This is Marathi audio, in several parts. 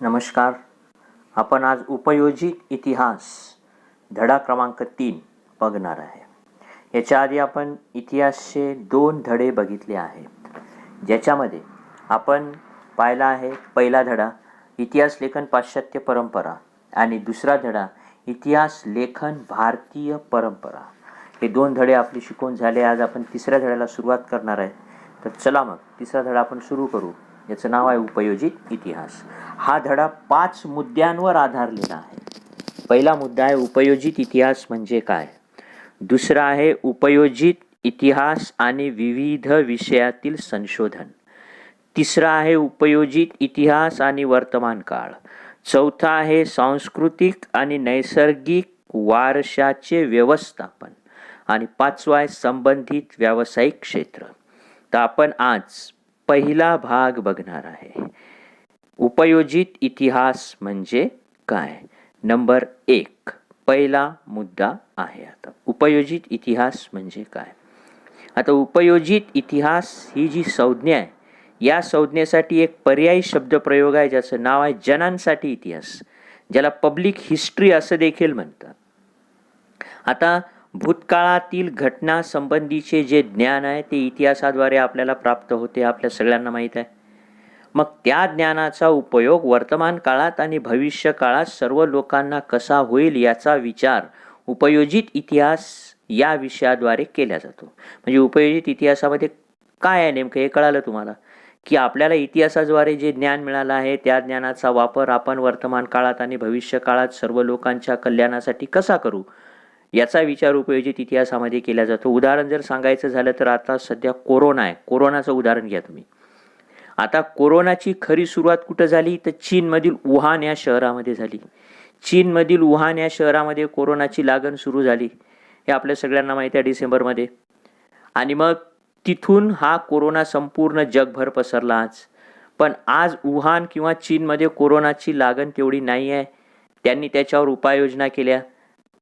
नमस्कार. आपण आज उपयोजित इतिहास धडा क्रमांक 3 बघणार आहे. याच्या आधी आपण इतिहासचे 2 धडे बघितले आहेत, ज्याच्यामध्ये आपण पाहिला आहे पहिला धडा इतिहास लेखन पाश्चात्य परंपरा आणि दुसरा धडा इतिहास लेखन भारतीय परंपरा. हे 2 धडे आपले शिकवून झाले. आज आपण तिसऱ्या धड्याला सुरुवात करणार आहे. तर चला मग तिसरा धडा आपण सुरू करू. याचं नाव आहे उपयोजित इतिहास. हा धडा 5 मुद्द्यांवर आधारलेला आहे. पहिला मुद्दा आहे उपयोजित इतिहास म्हणजे काय. दुसरा आहे उपयोजित इतिहास आणि विविध विषयातील संशोधन. तिसरा आहे उपयोजित इतिहास आणि वर्तमान काळ. चौथा आहे सांस्कृतिक आणि नैसर्गिक वारशाचे व्यवस्थापन. आणि पाचवा आहे संबंधित व्यावसायिक क्षेत्र. तर आपण आज पहिला भाग बघणार आहे. उपयोजित इतिहास म्हणजे काय. नंबर 1 पहिला मुद्दा आहे. आता उपयोजित इतिहास म्हणजे काय. आता उपयोजित इतिहास ही जी संज्ञा आहे, या संज्ञेसाठी एक पर्यायी शब्दप्रयोग आहे, ज्याचं नाव आहे जनांसाठी इतिहास, ज्याला पब्लिक हिस्ट्री असं देखील म्हणतात. आता भूतकाळातील घटना संबंधीचे जे ज्ञान आहे ते इतिहासाद्वारे आपल्याला प्राप्त होते, आपल्या सगळ्यांना माहीत आहे. मग त्या ज्ञानाचा उपयोग वर्तमान काळात आणि भविष्य काळात सर्व लोकांना कसा होईल याचा विचार उपयोजित इतिहास या विषयाद्वारे केला जातो. म्हणजे उपयोजित इतिहासामध्ये काय आहे नेमकं हे कळालं तुम्हाला, की आपल्याला इतिहासाद्वारे जे ज्ञान मिळालं आहे त्या ज्ञानाचा वापर आपण वर्तमान काळात आणि भविष्य काळात सर्व लोकांच्या कल्याणासाठी कसा करू याचा विचार उपयोजित इतिहासामध्ये केला जातो. उदाहरण जर सांगायचं झालं तर आता सध्या कोरोना आहे. कोरोनाचं उदाहरण घ्या तुम्ही. आता कोरोनाची खरी सुरुवात कुठं झाली तर चीनमधील वुहान या शहरामध्ये झाली. चीनमधील वुहान या शहरामध्ये कोरोनाची लागण सुरू झाली. हे आपल्या सगळ्यांना माहिती आहे डिसेंबरमध्ये. आणि मग तिथून हा कोरोना संपूर्ण जगभर पसरला आज. पण आज वुहान किंवा चीनमध्ये कोरोनाची लागण तेवढी नाही आहे. त्यांनी त्याच्यावर उपाययोजना केल्या.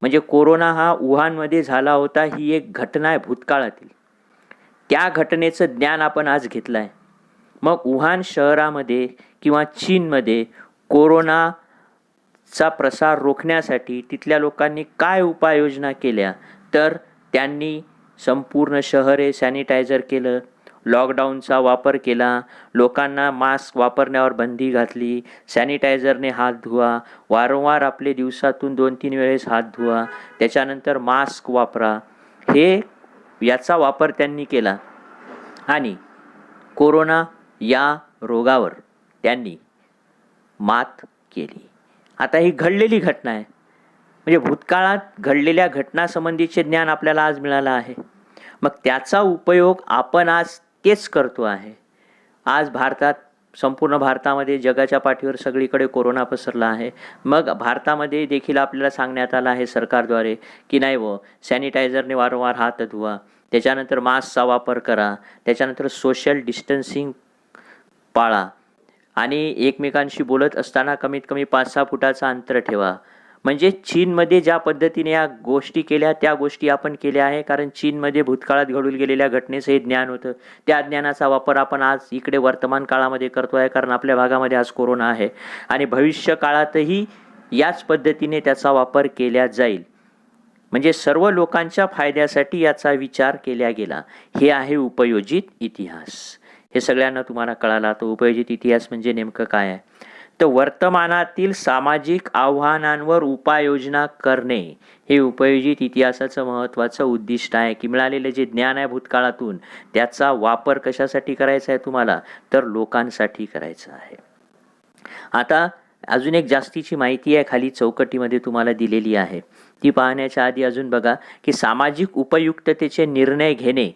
म्हणजे कोरोना हा वुहानमध्ये झाला होता ही एक घटना आहे भूतकाळातील. त्या घटनेचं ज्ञान आपण आज घेतलं आहे. मग वुहान शहरामध्ये किंवा चीनमध्ये कोरोनाचा प्रसार रोखण्यासाठी तिथल्या लोकांनी काय उपाययोजना केल्या तर त्यांनी संपूर्ण शहरे सॅनिटायझर केलं, लॉकडाऊनचा वापर केला, लोकांना मास्क वापरण्यावर बंदी घातली, सॅनिटायझरने हात धुवा, वारंवार आपले दिवसातून 2-3 वेळेस हात धुवा, त्याच्यानंतर मास्क वापरा, याचा वापर त्यांनी केला आणि कोरोना या रोगावर त्यांनी मात केली. आता ही घडलेली घटना आहे. म्हणजे भूतकाळात घडलेल्या घटनासंबंधीचे ज्ञान आपल्याला आज मिळालं आहे. मग त्याचा उपयोग आपण आज तेच करतो आहे. आज भारतात, संपूर्ण भारतामध्ये, जगाच्या पाठीवर सगळीकडे कोरोना पसरला आहे. मग भारतामध्ये देखील आपल्याला सांगण्यात आलं आहे सरकारद्वारे की नाही सॅनिटायझरने वारंवार हात धुवा, त्याच्यानंतर मास्कचा वापर करा, त्याच्यानंतर सोशल डिस्टन्सिंग पाळा आणि एकमेकांशी बोलत असताना कमीत कमी 5-6 फुटाचं अंतर ठेवा. म्हणजे चीनमध्ये ज्या पद्धतीने या गोष्टी केल्या त्या गोष्टी आपण केल्या आहे, कारण चीनमध्ये भूतकाळात घडून गेलेल्या घटनेचं हे ज्ञान होतं. त्या ज्ञानाचा वापर आपण आज इकडे वर्तमान काळामध्ये करतो आहे, कारण आपल्या भागामध्ये आज कोरोना आहे आणि भविष्य काळातही याच पद्धतीने त्याचा वापर केला जाईल. म्हणजे सर्व लोकांच्या फायद्यासाठी याचा विचार केला गेला. हे आहे उपयोजित इतिहास. हे सगळ्यांना तुम्हाला कळालं. तर उपयोजित इतिहास म्हणजे नेमकं काय आहे तर वर्तमानातील सामाजिक आव्हानांवर उपाययोजना करणे हे उपयोजित इतिहासाचं महत्त्वाचं उद्दिष्ट आहे. की मिळालेले जे ज्ञान आहे भूतकाळातून त्याचा वापर कशासाठी करायचा आहे तुम्हाला तर लोकांसाठी करायचा आहे. आता अजून एक जास्तीची माहिती आहे खाली चौकटीमध्ये तुम्हाला दिलेली आहे. ती पाहण्याच्या आधी अजून बघा की सामाजिक उपयुक्ततेचे निर्णय घेणे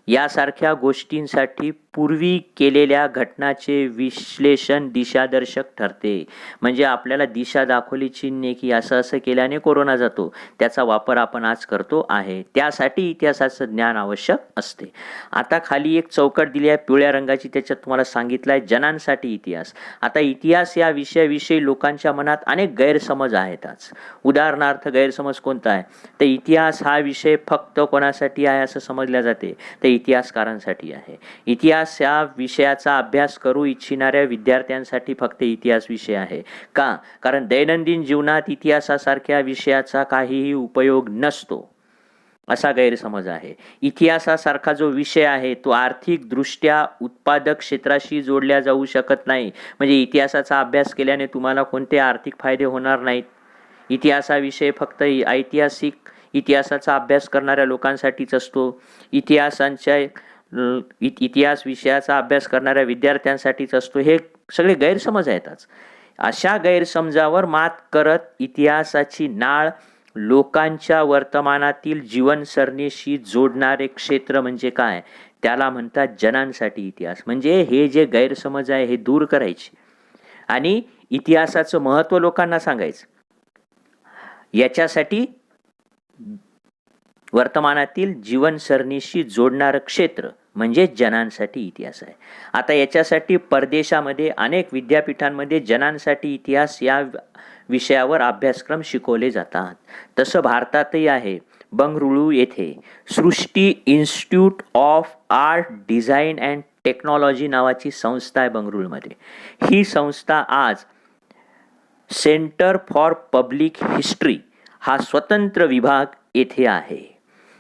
यासारख्या गोष्टींसाठी पूर्वी केलेल्या घटनाचे विश्लेषण दिशादर्शक ठरते. म्हणजे आपल्याला दिशा दाखवली चीनने की असं असं केल्याने कोरोना जातो, त्याचा वापर आपण आज करतो आहे. त्यासाठी इतिहासाचं ज्ञान आवश्यक असते. आता खाली एक चौकट दिली आहे पिवळ्या रंगाची, त्याच्यात तुम्हाला सांगितलं आहे जनांसाठी इतिहास. आता इतिहास या विषयाविषयी लोकांच्या मनात अनेक गैरसमज आहेत आज. उदाहरणार्थ गैरसमज कोणता आहे तर इतिहास हा विषय फक्त कोणासाठी आहे असं समजल्या जाते तर इतिहासकारांसाठी आहे. इतिहास इतिहास या विषयाचा अभ्यास करू इच्छिणाऱ्या विद्यार्थ्यांसाठी फक्त इतिहास विषय आहे का? कारण दैनंदिन जीवनात इतिहासासारख्या विषयाचा काहीही उपयोग नसतो असा गैरसमज आहे. इतिहासासारखा जो विषय आहे तो आर्थिकदृष्ट्या उत्पादक क्षेत्राशी जोडल्या जाऊ शकत नाही. म्हणजे इतिहासाचा अभ्यास केल्याने तुम्हाला कोणते आर्थिक फायदे होणार नाहीत. इतिहासाविषयी फक्त ऐतिहासिक इतिहासाचा अभ्यास करणाऱ्या लोकांसाठीच असतो. इतिहास विषयाचा अभ्यास करणाऱ्या विद्यार्थ्यांसाठीच असतो. हे सगळे गैरसमज आहेतच. अशा गैरसमजावर मात करत इतिहासाची नाळ लोकांच्या वर्तमानातील जीवनसरणीशी जोडणारे क्षेत्र म्हणजे काय? त्याला म्हणतात जनांसाठी इतिहास. म्हणजे हे जे गैरसमज आहे हे दूर करायचे आणि इतिहासाचं महत्त्व लोकांना सांगायचं. याच्यासाठी वर्तमानातील जीवनसरणीशी जोडणारं क्षेत्र म्हणजे जनांसाठी इतिहास आहे. आता याच्यासाठी परदेशामध्ये अनेक विद्यापीठांमध्ये जनांसाठी इतिहास या विषयावर अभ्यासक्रम शिकवले जातात. तसं भारतातही आहे. बंगळुरू येथे Srishti institute of art design and technology नावाची संस्था आहे बंगळुरूमध्ये. ही संस्था आज सेंटर फॉर पब्लिक हिस्ट्री हा स्वतंत्र विभाग येथे आहे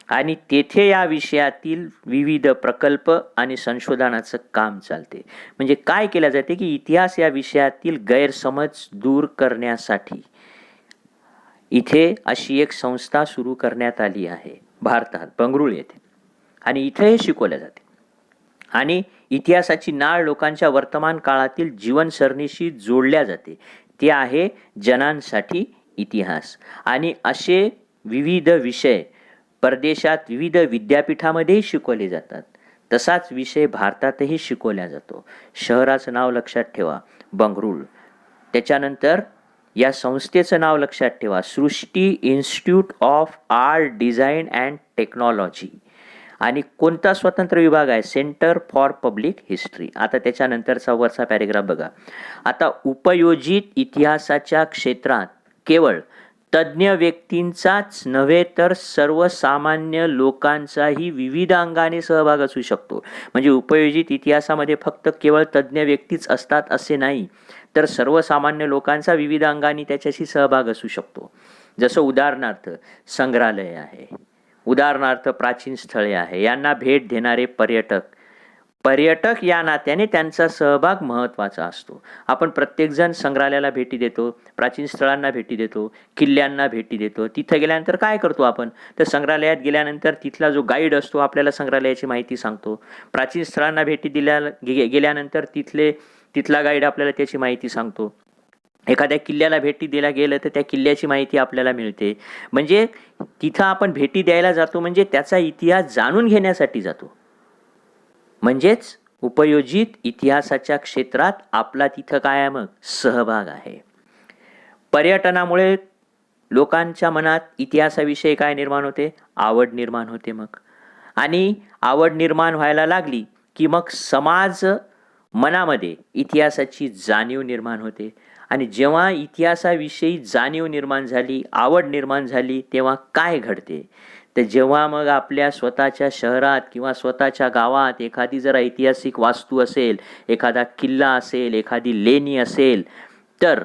आणि तेथे या विषयातील विविध प्रकल्प आणि संशोधनाचं काम चालते. म्हणजे काय केलं जाते की इतिहास या विषयातील गैरसमज दूर करण्यासाठी इथे अशी एक संस्था सुरू करण्यात आली आहे भारतात, बंगळुरू येथे, आणि इथे हे शिकवले जाते. आणि इतिहासाची नाळ लोकांच्या वर्तमान काळातील जीवनसरणीशी जोडल्या जाते. ते आहे जनांसाठी इतिहास. आणि असे विविध विषय परदेशात विविध विद्यापीठामध्येही शिकवले जातात. तसाच विषय भारतातही शिकवला जातो. शहराचं नाव लक्षात ठेवा, बंगळुरू. त्याच्यानंतर या संस्थेचं नाव लक्षात ठेवा, Srishti institute of art design and technology. आणि कोणता स्वतंत्र विभाग आहे? Centre for public history. आता त्याच्यानंतरचा वरचा पॅरेग्राफ बघा. आता उपयोजित इतिहासाच्या क्षेत्रात केवळ तज्ज्ञ व्यक्तींचाच नव्हे तर सर्वसामान्य लोकांचाही विविध अंगाने सहभाग असू शकतो. म्हणजे उपयोजित इतिहासामध्ये फक्त केवळ तज्ज्ञ व्यक्तीच असतात असे नाही, तर सर्वसामान्य लोकांचा विविध अंगाने त्याच्याशी सहभाग असू शकतो. जसं उदाहरणार्थ संग्रहालय आहे, उदाहरणार्थ प्राचीन स्थळे आहे, यांना भेट देणारे पर्यटक या नात्याने त्यांचा सहभाग महत्त्वाचा असतो. आपण प्रत्येकजण संग्रहालयाला भेटी देतो, प्राचीन स्थळांना भेटी देतो, किल्ल्यांना भेटी देतो. तिथं गेल्यानंतर काय करतो आपण? तर संग्रहालयात गेल्यानंतर तिथला जो गाईड असतो आपल्याला संग्रहालयाची माहिती सांगतो. प्राचीन स्थळांना भेटी गेल्यानंतर तिथला गाईड आपल्याला त्याची माहिती सांगतो. एखाद्या किल्ल्याला भेटी द्यायला गेलं तर त्या किल्ल्याची माहिती आपल्याला मिळते. म्हणजे तिथं आपण भेटी द्यायला जातो म्हणजे त्याचा इतिहास जाणून घेण्यासाठी जातो. म्हणजेच उपयोजित इतिहासाच्या क्षेत्रात आपला तिथं काय आहे? मग सहभाग आहे. पर्यटनामुळे लोकांच्या मनात इतिहासाविषयी काय निर्माण होते? आवड निर्माण होते. मग आणि आवड निर्माण व्हायला लागली की मग समाज मनामध्ये इतिहासाची जाणीव निर्माण होते. आणि जेव्हा इतिहासाविषयी जाणीव निर्माण झाली, आवड निर्माण झाली, तेव्हा काय घडते? तर जेव्हा मग आपल्या स्वतःच्या शहरात किंवा स्वतःच्या गावात एखादी जर ऐतिहासिक वास्तू असेल, एखादा किल्ला असेल, एखादी लेणी असेल, तर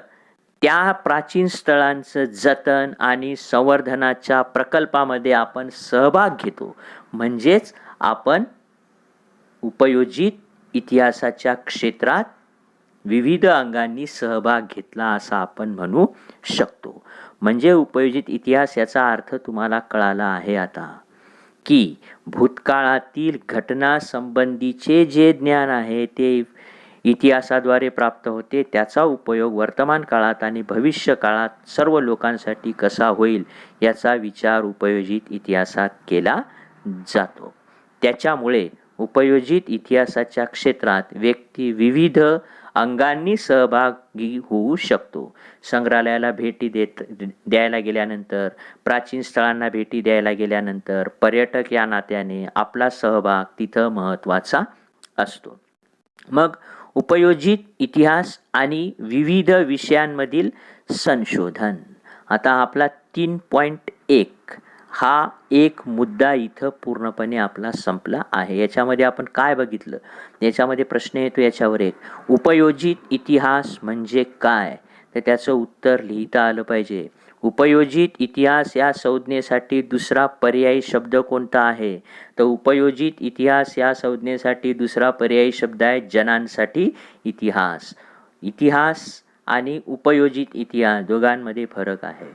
त्या प्राचीन स्थळांचं जतन आणि संवर्धनाच्या प्रकल्पामध्ये आपण सहभाग घेतो. म्हणजेच आपण उपयोजित इतिहासाच्या क्षेत्रात विविध अंगांनी सहभाग घेतला असं आपण म्हणू शकतो. म्हणजे उपयोजित इतिहास याचा अर्थ तुम्हाला कळाला आहे आता, की भूतकाळातील घटनासंबंधीचे जे ज्ञान आहे ते इतिहासाद्वारे प्राप्त होते. त्याचा उपयोग वर्तमान काळात आणि भविष्य काळात सर्व लोकांसाठी कसा होईल याचा विचार उपयोजित इतिहासात केला जातो. त्याच्यामुळे उपयोजित इतिहासाच्या क्षेत्रात व्यक्ती विविध अंगांनी सहभागी होऊ शकतो. संग्रहालयाला भेटी द्यायला गेल्यानंतर, प्राचीन स्थळांना भेटी द्यायला गेल्यानंतर पर्यटक या नात्याने आपला सहभाग तिथं महत्त्वाचा असतो. मग उपयोजित इतिहास आणि विविध विषयांमधील संशोधन. आता आपला 3.1 हा एक मुद्दा इथं पूर्णपणे आपला संपला आहे. याच्यामध्ये आपण काय बघितलं, याच्यामध्ये प्रश्न येतो याच्यावर एक, उपयोजित इतिहास म्हणजे काय, तर त्याचं उत्तर लिहिता आलं पाहिजे. उपयोजित इतिहास या संज्ञेसाठी दुसरा पर्यायी शब्द कोणता आहे, तर उपयोजित इतिहास या संज्ञेसाठी दुसरा पर्यायी शब्द आहे जनांसाठी इतिहास. इतिहास आणि उपयोजित इतिहास दोघांमध्ये फरक आहे.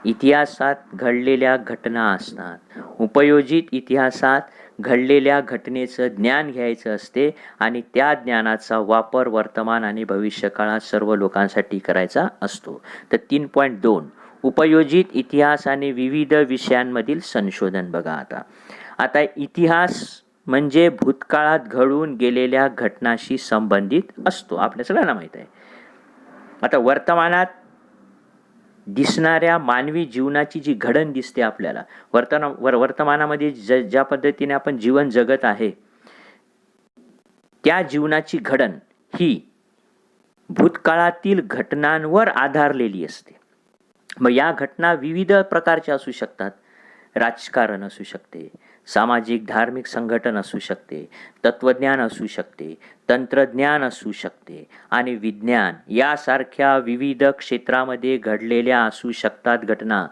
इतिहासात घडलेल्या घटना असतात, उपयोजित इतिहासात घडलेल्या घटनेचं ज्ञान घ्यायचं असते आणि त्या ज्ञानाचा वापर वर्तमान आणि भविष्यकाळात सर्व लोकांसाठी करायचा असतो. तर 3.2 उपयोजित इतिहास आणि विविध विषयांमधील संशोधन बघा. आता इतिहास म्हणजे भूतकाळात घडून गेलेल्या घटनाशी संबंधित असतो, आपल्या सगळ्यांना माहीत आहे. आता वर्तमानात दिसणाऱ्या मानवी जीवनाची जी घडण दिसते आपल्याला, वर्तमानामध्ये ज्या पद्धतीने आपण जीवन जगत आहे, त्या जीवनाची घडण ही भूतकाळातील घटनांवर आधारलेली असते. मग या घटना विविध प्रकारच्या असू शकतात. राजकारण असू शकते, सामाजिक धार्मिक संघटन असू शकते, तत्वज्ञान असू शकते, तंत्रज्ञान असू शकते आणि विज्ञान यासारख्या विविध क्षेत्रामध्ये घडलेल्या असू शकतात घटना.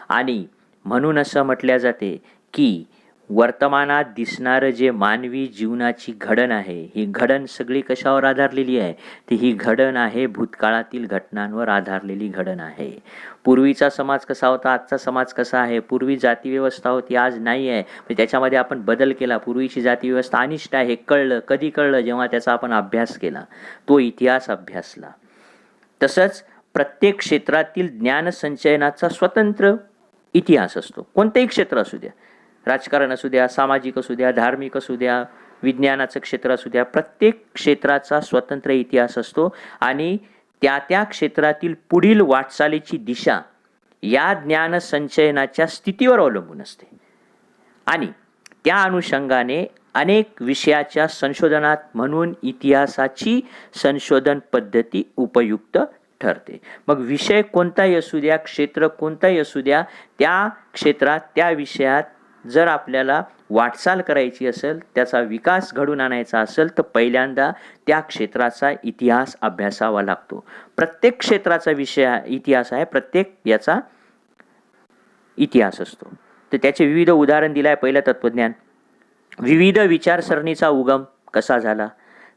आणि म्हणून असं म्हटल्या जाते की वर्तमानात दिसणारं जे मानवी जीवनाची घडण आहे, ही घडण सगळी कशावर आधारलेली आहे, तर ही घडण आहे भूतकाळातील घटनांवर आधारलेली घडण आहे. पूर्वीचा समाज कसा होता, आजचा समाज कसा आहे, पूर्वी जातीव्यवस्था होती, आज नाही आहे, त्याच्यामध्ये आपण बदल केला. पूर्वीची जातीव्यवस्था अनिष्ट आहे हे कळलं. कधी कळलं, जेव्हा त्याचा आपण अभ्यास केला, तो इतिहास अभ्यासला. तसंच प्रत्येक क्षेत्रातील ज्ञानसंचयनाचा स्वतंत्र इतिहास असतो. कोणतेही क्षेत्र असू द्या, राजकारण असू द्या, सामाजिक असू द्या, धार्मिक असू द्या, विज्ञानाचं क्षेत्र असू द्या, प्रत्येक क्षेत्राचा स्वतंत्र इतिहास असतो आणि त्या क्षेत्रातील पुढील वाटचालीची दिशा या ज्ञानसंचयनाच्या स्थितीवर अवलंबून असते. आणि त्या अनुषंगाने अनेक विषयाच्या संशोधनात म्हणून इतिहासाची संशोधन पद्धती उपयुक्त ठरते. मग विषय कोणताही असू द्या, क्षेत्र कोणताही असू द्या, त्या क्षेत्रात त्या विषयात जर आपल्याला वाटचाल करायची असेल, त्याचा विकास घडून आणायचा असेल, तर पहिल्यांदा त्या क्षेत्राचा इतिहास अभ्यासावा लागतो. प्रत्येक क्षेत्राचा विषय इतिहास आहे, प्रत्येक याचा इतिहास असतो. तर त्याचे विविध उदाहरण दिलं आहे. पहिलं तत्वज्ञान, विविध विचारसरणीचा उगम कसा झाला,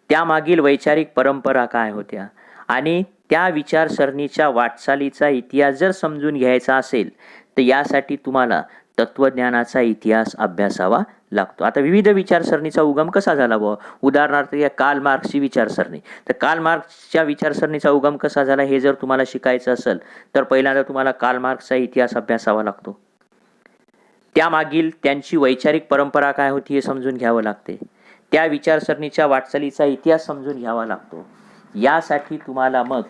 त्यामागील वैचारिक परंपरा काय होत्या आणि त्या विचारसरणीच्या वाटचालीचा इतिहास जर समजून घ्यायचा असेल तर यासाठी तुम्हाला तत्वज्ञानाचा इतिहास अभ्यासावा लागतो. आता विविध विचारसरणीचा उगम कसा झाला बुवा, उदाहरणार्थ या कार्ल मार्क्सची विचारसरणी, तर कार्ल मार्क्सच्या विचारसरणीचा उगम कसा झाला हे जर तुम्हाला शिकायचं असेल तर पहिल्यांदा तुम्हाला कार्ल मार्क्सचा इतिहास अभ्यासावा लागतो. त्यामागील त्यांची वैचारिक परंपरा काय होती हे समजून घ्यावं लागते. त्या विचारसरणीच्या वाटचालीचा इतिहास समजून घ्यावा लागतो. यासाठी तुम्हाला मग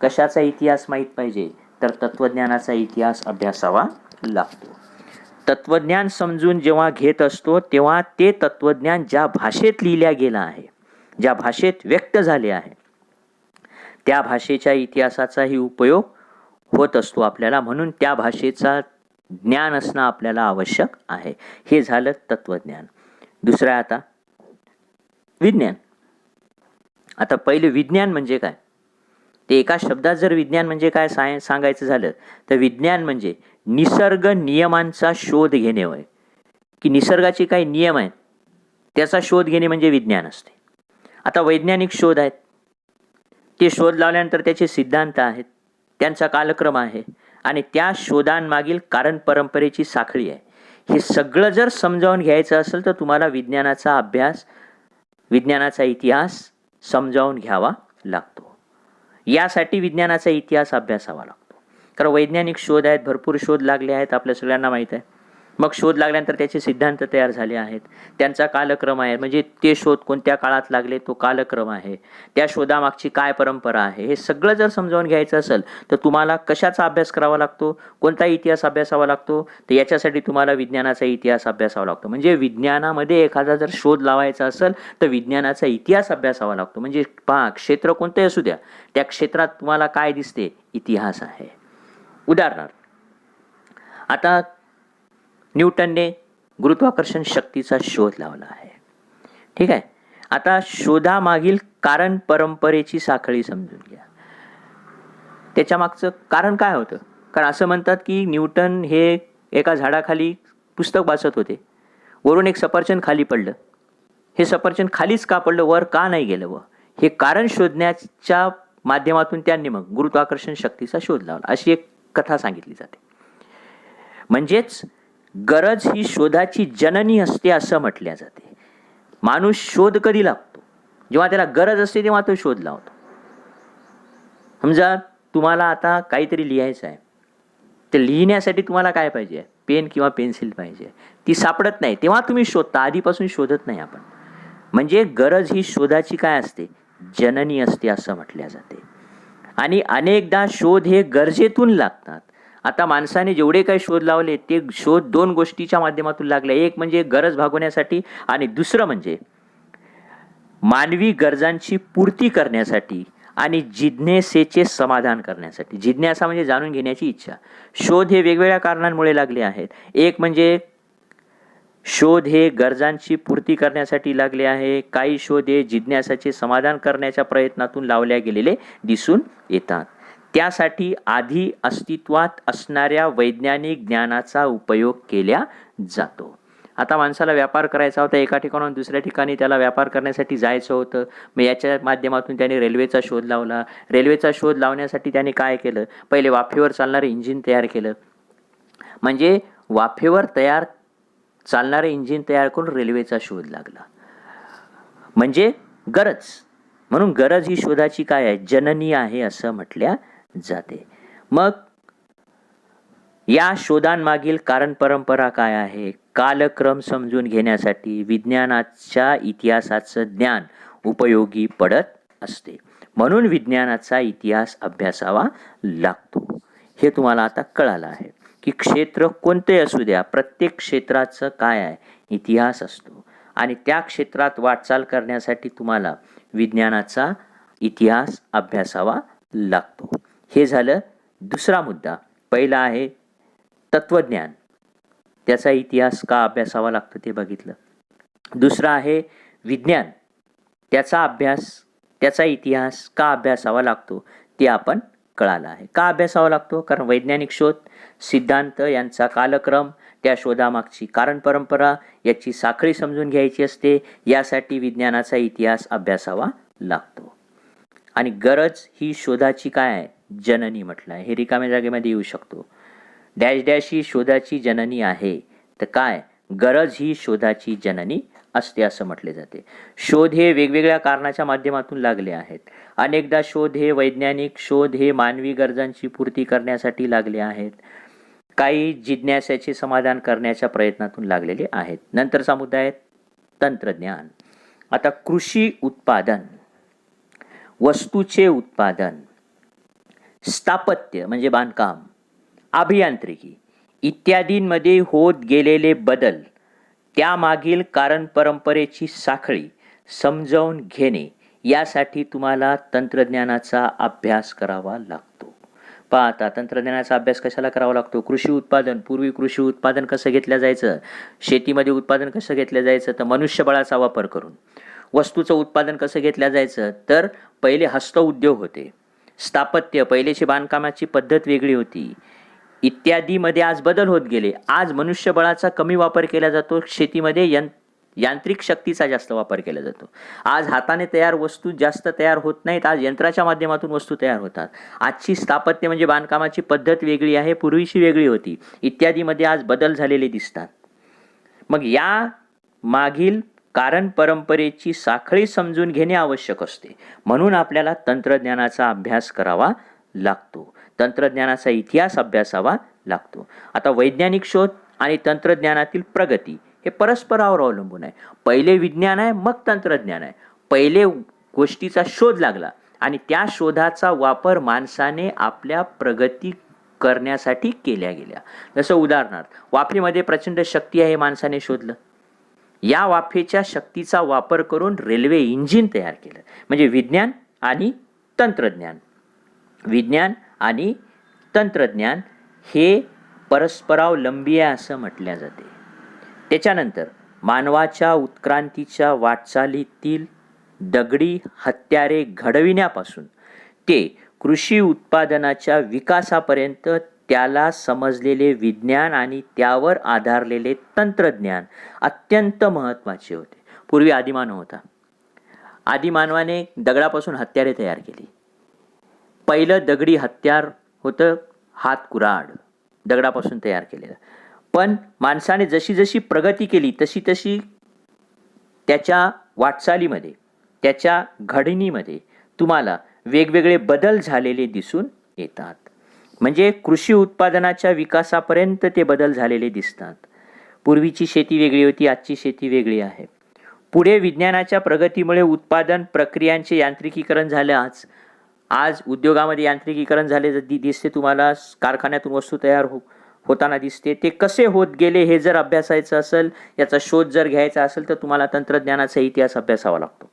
कशाचा इतिहास माहीत पाहिजे, तर तत्वज्ञानाचा इतिहास अभ्यासावा लागतो. तत्वज्ञान समजून जेव्हा घेत असतो तेव्हा ते तत्वज्ञान ज्या भाषेत लिहिल्या गेलं आहे, ज्या भाषेत व्यक्त झाले आहे, त्या भाषेच्या इतिहासाचाही उपयोग होत असतो आपल्याला. म्हणून त्या भाषेचा ज्ञान असणं आपल्याला आवश्यक आहे. हे झालं तत्वज्ञान. दुसरं आता विज्ञान. आता पहिले विज्ञान म्हणजे काय, ते एका शब्दात जर विज्ञान म्हणजे काय सांगायचं झालं तर विज्ञान म्हणजे निसर्ग नियमांचा शोध घेणे होय. की निसर्गाचे काही नियम आहेत त्याचा शोध घेणे म्हणजे विज्ञान असते. आता वैज्ञानिक शोध आहेत, ते शोध लावल्यानंतर त्याचे सिद्धांत आहेत, त्यांचा कालक्रम आहे आणि त्या शोधांमागील कारण परंपरेची साखळी आहे. हे सगळं जर समजावून घ्यायचं असेल तर तुम्हाला विज्ञानाचा अभ्यास, विज्ञानाचा इतिहास समजावून घ्यावा लागतो. यासाठी विज्ञानाचा इतिहास अभ्यासावा लागतो. कारण वैज्ञानिक शोध आहेत, भरपूर शोध लागले आहेत, आपल्या सगळ्यांना माहीत आहे. मग शोध लागल्यानंतर त्याचे सिद्धांत तयार झाले आहेत, त्यांचा कालक्रम आहे, म्हणजे ते शोध कोणत्या काळात लागले तो कालक्रम आहे, त्या शोधामागची काय परंपरा आहे, हे सगळं जर समजावून घ्यायचं असेल तर तुम्हाला कशाचा अभ्यास करावा लागतो, कोणता इतिहास अभ्यासावा लागतो, तर याच्यासाठी तुम्हाला विज्ञानाचा इतिहास अभ्यासावा लागतो. म्हणजे विज्ञानामध्ये एखादा जर शोध लावायचा असेल तर विज्ञानाचा इतिहास अभ्यासावा लागतो. म्हणजे पहा, क्षेत्र कोणतंही असू द्या, त्या क्षेत्रात तुम्हाला काय दिसते, इतिहास आहे. उदाहरणार्थ आता न्यूटनने गुरुत्वाकर्षण शक्तीचा शोध लावला आहे. ठीक आहे. आता शोधामागील कारण परंपरेची साखळी समजून घ्या. त्याच्या मागचं कारण काय होतं? कारण असं म्हणतात की न्यूटन हे एका झाडाखाली पुस्तक वाचत होते, वरून एक सफरचंद खाली पडलं. हे सफरचंद खालीच का पडलं, वर का नाही गेलं, व हे कारण शोधण्याच्या माध्यमातून त्यांनी मग गुरुत्वाकर्षण शक्तीचा शोध लावला, अशी एक कथा सांगितली जाते. म्हणजेच गरज ही शोधाची जननी असते असं म्हटल्या जाते. माणूस शोध कधी लागतो? जेव्हा त्याला गरज असते तेव्हा तो शोध लावतो. समजा तुम्हाला आता काहीतरी लिहायचं आहे, ते लिहिण्यासाठी तुम्हाला काय पाहिजे? पेन किंवा पेन्सिल पाहिजे. ती सापडत नाही तेव्हा तुम्ही शोधता, आधीपासून शोधत नाही आपण. म्हणजे गरज ही शोधाची काय असते? जननी असते असं म्हटल्या जाते. आणि अनेकदा शोध हे गरजेतून लागतात. आता माणसाने जेवढे काही शोध लावले ते शोध दोन गोष्टीच्या माध्यमातून लागले. एक म्हणजे गरज भागवण्यासाठी आणि दुसरं म्हणजे मानवी गरजांची पूर्ती करण्यासाठी आणि जिज्ञासेचे समाधान करण्यासाठी. जिज्ञासा म्हणजे जाणून घेण्याची इच्छा. शोध हे वेगवेगळ्या कारणांमुळे लागले आहेत. एक म्हणजे शोध हे गरजांची पूर्ती करण्यासाठी लागले आहे. काही शोध हे जिज्ञासाचे समाधान करण्याच्या प्रयत्नातून लावल्या गेलेले दिसून येतात. त्यासाठी आधी अस्तित्वात असणाऱ्या वैज्ञानिक ज्ञानाचा उपयोग केला जातो. आता माणसाला व्यापार करायचा होता, एका ठिकाणाहून दुसऱ्या ठिकाणी त्याला व्यापार करण्यासाठी जायचं होतं. मग याच्या माध्यमातून त्याने रेल्वेचा शोध लावला. रेल्वेचा शोध लावण्यासाठी त्याने काय केलं? पहिले वाफेवर चालणारे इंजिन तयार केलं. म्हणजे वाफेवर चालणारे इंजिन तयार करून रेल्वेचा शोध लागला. म्हणजे गरज. म्हणून गरज ही शोधाची काय आहे? जननी आहे असं म्हटल्या जाते. मग या शोधांमागील कारण परंपरा काय आहे? कालक्रम समजून घेण्यासाठी विज्ञानाच्या इतिहासाचं ज्ञान उपयोगी पडत असते. म्हणून विज्ञानाचा इतिहास अभ्यासावा लागतो. हे तुम्हाला आता कळालं आहे की क्षेत्र कोणते असू द्या, प्रत्येक क्षेत्राचं काय आहे? इतिहास असतो. आणि त्या क्षेत्रात वाटचाल करण्यासाठी तुम्हाला विज्ञानाचा इतिहास अभ्यासावा लागतो. हे झालं दुसरा मुद्दा. पहिला आहे तत्वज्ञान, त्याचा इतिहास का अभ्यासावा लागतो ते बघितलं. दुसरा आहे विज्ञान, त्याचा इतिहास का अभ्यासावा लागतो ते आपण कळालं आहे. का अभ्यासावा लागतो? कारण वैज्ञानिक शोध, सिद्धांत यांचा कालक्रम, त्या शोधामागची कारण परंपरा याची साखळी समजून घ्यायची असते. यासाठी विज्ञानाचा इतिहास अभ्यासावा लागतो. आणि गरज ही शोधाची काय आहे? जननी म्हटलं आहे. हे रिकाम्या जागेमध्ये येऊ शकतो. डॅश डॅश ही शोधाची जननी आहे, तर काय? गरज ही शोधाची जननी असते असं म्हटले जाते. शोध हे वेगवेगळ्या कारणाच्या माध्यमातून लागले आहेत. अनेकदा शोध हे मानवी गरजांची पूर्ती करण्यासाठी लागले आहेत. काही जिज्ञासेचे समाधान करण्याच्या प्रयत्नातून लागलेले आहेत. नंतरचा मुद्दा आहे तंत्रज्ञान. आता कृषी उत्पादन, वस्तूचे उत्पादन, स्थापत्य म्हणजे बांधकाम, अभियांत्रिकी इत्यादींमध्ये होत गेलेले बदल, त्यामागील कारण परंपरेची साखळी समजावून घेणे, यासाठी तुम्हाला तंत्रज्ञानाचा अभ्यास करावा लागतो. आता तंत्रज्ञानाचा अभ्यास कशाला करावा लागतो? कृषी उत्पादन. पूर्वी कृषी उत्पादन कसं घेतलं जायचं? शेतीमध्ये उत्पादन कसं घेतलं जायचं? तर मनुष्यबळाचा वापर करून. वस्तूचं उत्पादन कसं घेतलं जायचं? तर पहिले हस्तउद्योग होते. स्थापत्य, पहिलेची बांधकामाची पद्धत वेगळी होती. इत्यादीमध्ये आज बदल होत गेले. आज मनुष्यबळाचा कमी वापर केला जातो. शेतीमध्ये यांत्रिक शक्तीचा जास्त वापर केला जातो. आज हाताने तयार वस्तू जास्त तयार होत नाहीत. आज यंत्राच्या माध्यमातून वस्तू तयार होतात. आजची स्थापत्य म्हणजे बांधकामाची पद्धत वेगळी आहे, पूर्वीची वेगळी होती. इत्यादीमध्ये आज बदल झालेले दिसतात. मग या मागील कारण परंपरेची साखळी समजून घेणे आवश्यक असते. म्हणून आपल्याला तंत्रज्ञानाचा अभ्यास करावा लागतो. तंत्रज्ञानाचा इतिहास अभ्यासावा लागतो. आता वैज्ञानिक शोध आणि तंत्रज्ञानातील प्रगती हे परस्परावर अवलंबून आहे. पहिले विज्ञान आहे, मग तंत्रज्ञान आहे. पहिले गोष्टीचा शोध लागला आणि त्या शोधाचा वापर माणसाने आपल्या प्रगती करण्यासाठी केल्या गेल्या. जसं उदाहरणार्थ वाफेमध्ये प्रचंड शक्ती आहे, माणसाने शोधलं. या वाफेच्या शक्तीचा वापर करून रेल्वे इंजिन तयार केलं. म्हणजे विज्ञान आणि तंत्रज्ञान हे परस्परावलंबी आहे असं म्हटल्या जाते. त्याच्यानंतर मानवाच्या उत्क्रांतीच्या वाटचालीतील दगडी हत्यारे घडविण्यापासून ते कृषी उत्पादनाच्या विकासापर्यंत त्याला समजलेले विज्ञान आणि त्यावर आधारलेले तंत्रज्ञान अत्यंत महत्त्वाचे होते. पूर्वी आदिमानव होता. आदिमानवाने दगडापासून हत्यारे तयार केली. पहिलं दगडी हत्यार होतं हातकुऱ्हाड, दगडापासून तयार केलेलं. पण माणसाने जशी जशी प्रगती केली तशी तशी त्याच्या वाटचालीमध्ये, त्याच्या घडणीमध्ये तुम्हाला वेगवेगळे बदल झालेले दिसून येतात. म्हणजे कृषी उत्पादनाच्या विकासापर्यंत ते बदल झालेले दिसतात. पूर्वीची शेती वेगळी होती, आजची शेती वेगळी आहे. पुढे विज्ञानाच्या प्रगतीमुळे उत्पादन प्रक्रियांचे यांत्रिकीकरण झालं. आज उद्योगामध्ये यांत्रिकीकरण झाले दिसते तुम्हाला. कारखान्यातून वस्तू तयार होताना दिसते. ते कसे होत गेले हे जर अभ्यासायचं असेल, याचा शोध जर घ्यायचा असेल तर तुम्हाला तंत्रज्ञानाचा इतिहास अभ्यासावा लागतो.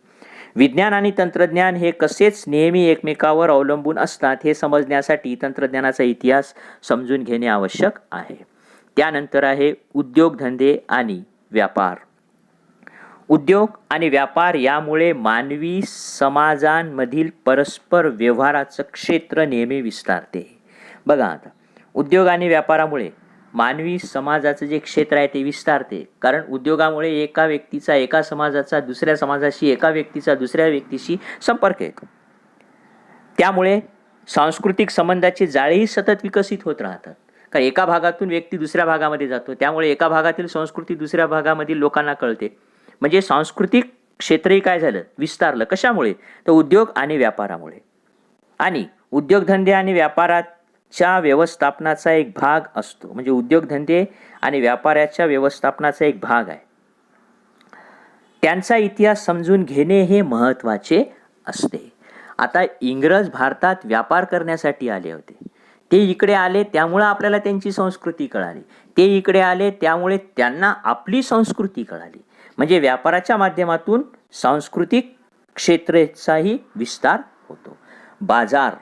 विज्ञान आणि तंत्रज्ञान हे कसेच नेहमी एकमेकावर अवलंबून असतात हे समजण्यासाठी तंत्रज्ञानाचा इतिहास समजून घेणे आवश्यक आहे. त्यानंतर आहे उद्योगधंदे आणि व्यापार. उद्योग आणि व्यापार यामुळे मानवी समाजांमधील परस्पर व्यवहाराचं क्षेत्र नेहमी विस्तारते. बघा आता, उद्योग आणि व्यापारामुळे मानवी समाजाचं जे क्षेत्र आहे ते विस्तारते. कारण उद्योगामुळे एका व्यक्तीचा एका समाजाचा दुसऱ्या समाजाशी, एका व्यक्तीचा दुसऱ्या व्यक्तीशी संपर्क येतो. त्यामुळे सांस्कृतिक संबंधाचे जाळेही सतत विकसित होत राहतात. कारण एका भागातून व्यक्ती दुसऱ्या भागामध्ये जातो, त्यामुळे एका भागातील संस्कृती दुसऱ्या भागामधील लोकांना कळते. म्हणजे सांस्कृतिक क्षेत्रही काय झालं, विस्तारलं. कशामुळे? तर उद्योग आणि व्यापारामुळे. आणि उद्योगधंदे आणि व्यापाराच्या व्यवस्थापनाचा एक भाग असतो. म्हणजे उद्योगधंदे आणि व्यापाराच्या व्यवस्थापनाचा एक भाग आहे. त्यांचा इतिहास समजून घेणे हे महत्त्वाचे असते. आता इंग्रज भारतात व्यापार करण्यासाठी आले होते. ते इकडे आले त्यामुळे आपल्याला त्यांची संस्कृती कळाली. ते इकडे आले त्यामुळे त्यांना आपली संस्कृती कळाली. म्हणजे व्यापाराच्या माध्यमातून सांस्कृतिक क्षेत्राचाही विस्तार होतो. बाजार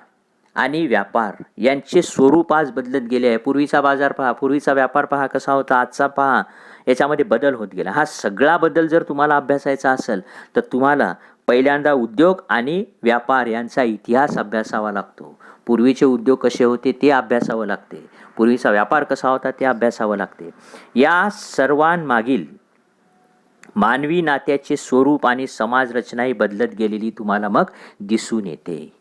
आणि व्यापार यांचे स्वरूप आज बदलत गेले आहे. पूर्वीचा बाजार पहा, पूर्वीचा व्यापार पहा कसा होता, आजचा पहा, याच्यामध्ये बदल होत गेला. हा सगळा बदल जर तुम्हाला अभ्यासायचा असेल तर तुम्हाला पहिल्यांदा उद्योग आणि व्यापार यांचा इतिहास अभ्यासावा लागतो. पूर्वीचे उद्योग कसे होते ते अभ्यासावं लागते. पूर्वीचा व्यापार कसा होता ते अभ्यासावं लागते. या सर्वांमागील मानवी नात्याचे स्वरूप आणि समाज रचनाही बदलत गेलेली तुम्हाला मग दिसून येते.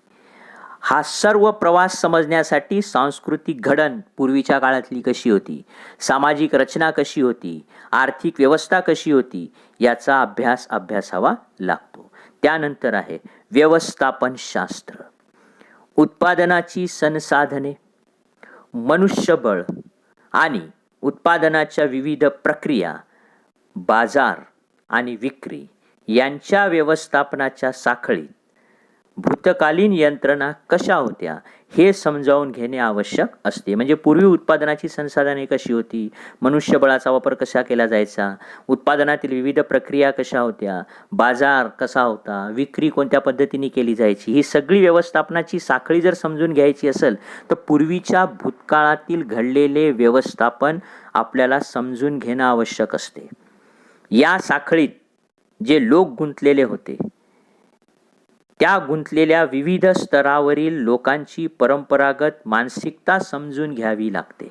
हा सर्व प्रवास समजण्यासाठी सांस्कृतिक घडण पूर्वीच्या काळातली कशी होती, सामाजिक रचना कशी होती, आर्थिक व्यवस्था कशी होती, याचा अभ्यासावा लागतो. त्यानंतर आहे व्यवस्थापन शास्त्र. उत्पादनाची संसाधने, मनुष्यबळ आणि उत्पादनाच्या विविध प्रक्रिया, बाजार आणि विक्री यांच्या व्यवस्थापनाच्या साखळीत भूतकालीन यंत्रणा कशा होत्या हे समजावून घेणे आवश्यक असते. म्हणजे पूर्वी उत्पादनाची संसाधने कशी होती, मनुष्यबळाचा वापर कसा केला जायचा, उत्पादनातील विविध प्रक्रिया कशा होत्या, बाजार कसा होता, विक्री कोणत्या पद्धतीने केली जायची, ही सगळी व्यवस्थापनाची साखळी जर समजून घ्यायची असेल तर पूर्वीच्या भूतकाळातील घडलेले व्यवस्थापन आपल्याला समजून घेणं आवश्यक असते. या साखळीत जे लोक गुंतलेले होते त्या गुंतलेल्या विविध स्तरावरील लोकांची परंपरागत मानसिकता समजून घ्यावी लागते.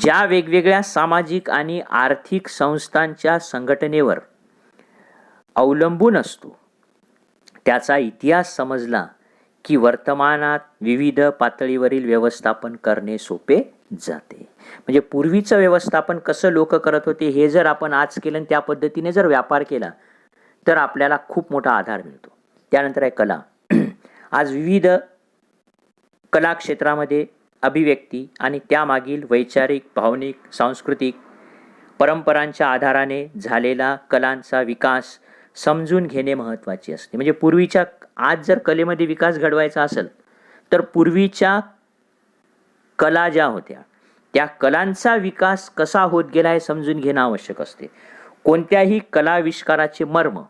ज्या वेगवेगळ्या सामाजिक आणि आर्थिक संस्थांच्या संघटनेवर अवलंबून असतो त्याचा इतिहास समजला की वर्तमानात विविध पातळीवरील व्यवस्थापन करणे सोपे जाते. म्हणजे पूर्वीचं व्यवस्थापन कसं लोक करत होते हे जर आपण आज केलं आणि त्या पद्धतीने जर व्यापार केला तर आपल्याला खूप मोठा आधार मिळतो. त्यानंतर आहे कला. आज विविध कला क्षेत्रामध्ये अभिव्यक्ती आणि त्यामागील वैचारिक, भावनिक, सांस्कृतिक परंपरांच्या आधाराने झालेला कलांचा विकास समजून घेणे महत्त्वाचे असते. म्हणजे पूर्वीच्या, आज जर कलेमध्ये विकास घडवायचा असेल तर पूर्वीच्या कला ज्या होत्या त्या कलांचा विकास कसा होत गेला हे समजून घेणं आवश्यक असते. कोणत्याही कलाविष्काराचे मर्म,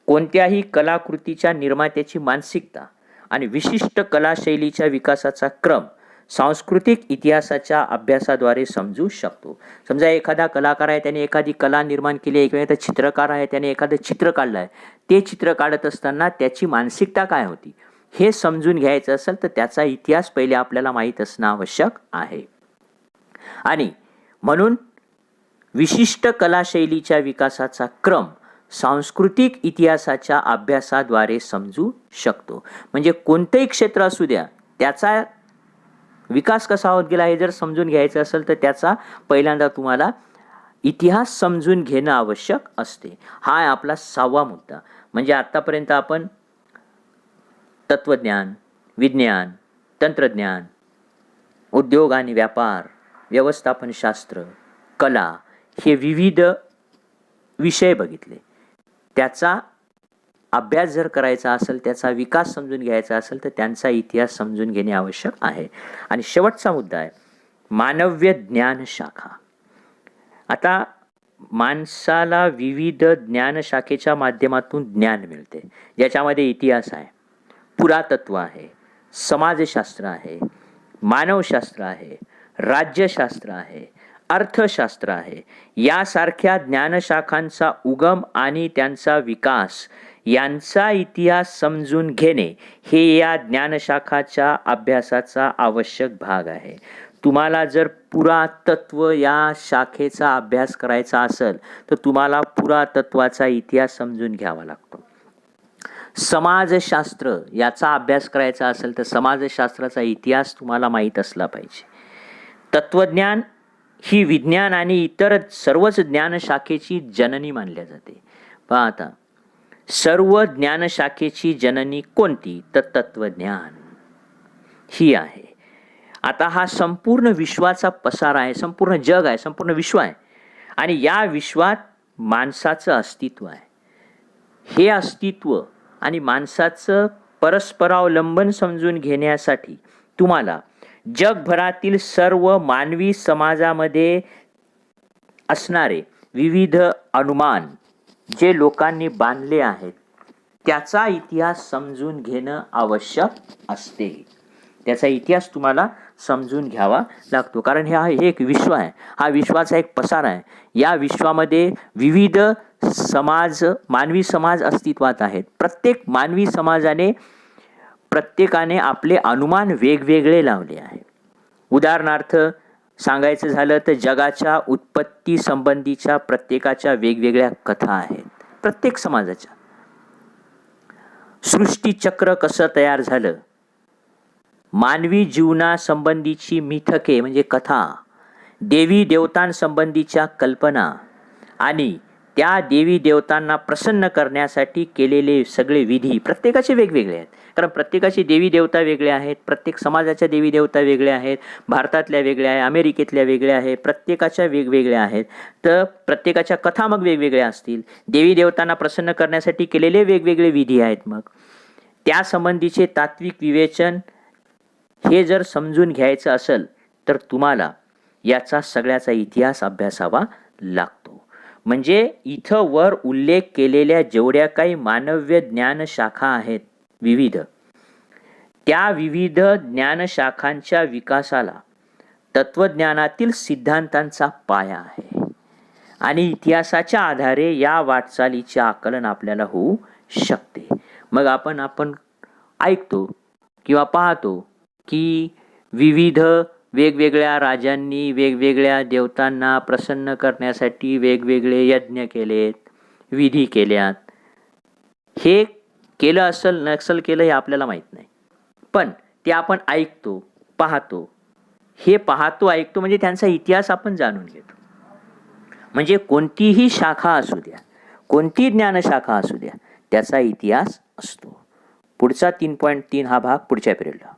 कोणत्याही कलाकृतीच्या निर्मात्याची मानसिकता आणि विशिष्ट कलाशैलीच्या विकासाचा क्रम सांस्कृतिक इतिहासाच्या अभ्यासाद्वारे समजू शकतो. समजा एखादा कलाकार आहे, त्याने एखादी कला निर्माण केली आहे, किंवा एखादा चित्रकार आहे, त्याने एखादं चित्र काढलं आहे. ते चित्र काढत असताना त्याची मानसिकता काय होती हे समजून घ्यायचं असेल तर त्याचा इतिहास पहिले आपल्याला माहीत असणं आवश्यक आहे. आणि म्हणून विशिष्ट कलाशैलीच्या विकासाचा क्रम सांस्कृतिक इतिहासाच्या अभ्यासाद्वारे समजू शकतो. म्हणजे कोणतंही क्षेत्र असू द्या, त्याचा विकास कसा होत गेला हे जर समजून घ्यायचं असेल तर त्याचा पहिल्यांदा तुम्हाला इतिहास समजून घेणं आवश्यक असते. हा आहे आपला 6वा मुद्दा. म्हणजे आत्तापर्यंत आपण तत्वज्ञान, विज्ञान, तंत्रज्ञान, उद्योग आणि व्यापार, व्यवस्थापनशास्त्र, कला हे विविध विषय बघितले. त्याचा अभ्यास जर करायचा असेल, त्याचा विकास समजून घ्यायचा असेल तर त्यांचा इतिहास समजून घेणे आवश्यक आहे. आणि शेवटचा मुद्दा आहे मानव्य ज्ञान शाखा. आता माणसाला विविध ज्ञानशाखेच्या माध्यमातून ज्ञान मिळते, ज्याच्यामध्ये इतिहास आहे, पुरातत्व आहे, समाजशास्त्र आहे, मानवशास्त्र आहे, राज्यशास्त्र आहे, अर्थशास्त्र आहे. यासारख्या ज्ञानशाखांचा उगम आणि त्यांचा विकास यांचा इतिहास समजून घेणे हे या ज्ञानशाखाच्या अभ्यासाचा आवश्यक भाग आहे. तुम्हाला जर पुरातत्व या शाखेचा अभ्यास करायचा असेल तर तुम्हाला पुरातत्वाचा इतिहास समजून घ्यावा लागतो. समाजशास्त्र याचा अभ्यास करायचा असेल तर समाजशास्त्राचा इतिहास तुम्हाला माहीत असला पाहिजे. तत्वज्ञान ही विज्ञान आणि इतर सर्वच ज्ञानशाखेची जननी मानल्या जाते. पहा आता, सर्व ज्ञानशाखेची जननी कोणती तर तत्वज्ञान ही आहे. आता हा संपूर्ण विश्वाचा पसारा आहे, संपूर्ण जग आहे, संपूर्ण विश्व आहे आणि या विश्वात माणसाचं अस्तित्व आहे. हे अस्तित्व आणि माणसाचं परस्परावलंबन समजून घेण्यासाठी तुम्हाला जगभरातील सर्व मानवी समाजामध्ये असणारे विविध अनुमान जे लोकांनी बांधले आहेत त्याचा इतिहास समजून घेणं आवश्यक असते. त्याचा इतिहास तुम्हाला समजून घ्यावा लागतो, कारण हे एक विश्व आहे, हा विश्वाचा एक पसारा आहे. या विश्वामध्ये विविध समाज, मानवी समाज अस्तित्वात आहेत. प्रत्येक मानवी समाजाने प्रत्येकाने आपले अनुमान वेगवेगळे लावले आहे. उदाहरणार्थ सांगायचं झालं तर जगाच्या उत्पत्ती संबंधीच्या प्रत्येकाच्या वेगवेगळ्या कथा आहेत. प्रत्येक समाजाच्या सृष्टीचक्र कसं तयार झालं, मानवी जीवनासंबंधीची मिथके म्हणजे कथा, देवी देवतांसंबंधीच्या कल्पना आणि त्या देवी देवतांना प्रसन्न करण्यासाठी केलेले सगळे विधी प्रत्येकाचे वेगवेगळे आहेत. कारण प्रत्येकाची देवी देवता वेगळे आहेत, प्रत्येक समाजाच्या देवी देवता वेगळ्या आहेत, भारतातल्या वेगळ्या आहे, अमेरिकेतल्या वेगळ्या आहे, प्रत्येकाच्या वेगवेगळ्या आहेत. तर प्रत्येकाच्या कथा मग वेगवेगळ्या असतील. देवी देवतांना प्रसन्न करण्यासाठी केलेले वेगवेगळे विधी आहेत. मग त्यासंबंधीचे तात्विक विवेचन हे जर समजून घ्यायचं असेल तर तुम्हाला याचा सगळ्याचा इतिहास अभ्यासावा लागतो. म्हणजे इथं वर उल्लेख केलेल्या जेवढ्या काही मानव्य ज्ञानशाखा आहेत विविध, त्या विविध ज्ञानशाखांच्या विकासाला तत्वज्ञानातील सिद्धांतांचा पाया आहे आणि इतिहासाच्या आधारे या वाटचालीचे आकलन आपल्याला होऊ शकते. मग आपण ऐकतो किंवा पाहतो की विविध वेगवेगळ्या राजांनी वेगवेगळ्या देवतांना प्रसन्न करण्यासाठी वेगवेगळे यज्ञ केलेत, विधी केल्यात. हे केलं असेल नसल केलं हे आपल्याला माहीत नाही, पण ते आपण ऐकतो, पाहतो. हे पाहतो ऐकतो म्हणजे त्यांचा इतिहास आपण जाणून घेतो. म्हणजे कोणतीही शाखा असू द्या, कोणती ज्ञानशाखा असू द्या, त्याचा इतिहास असतो. पुढचा 3.3 हा भाग पुढच्या पिरियडला.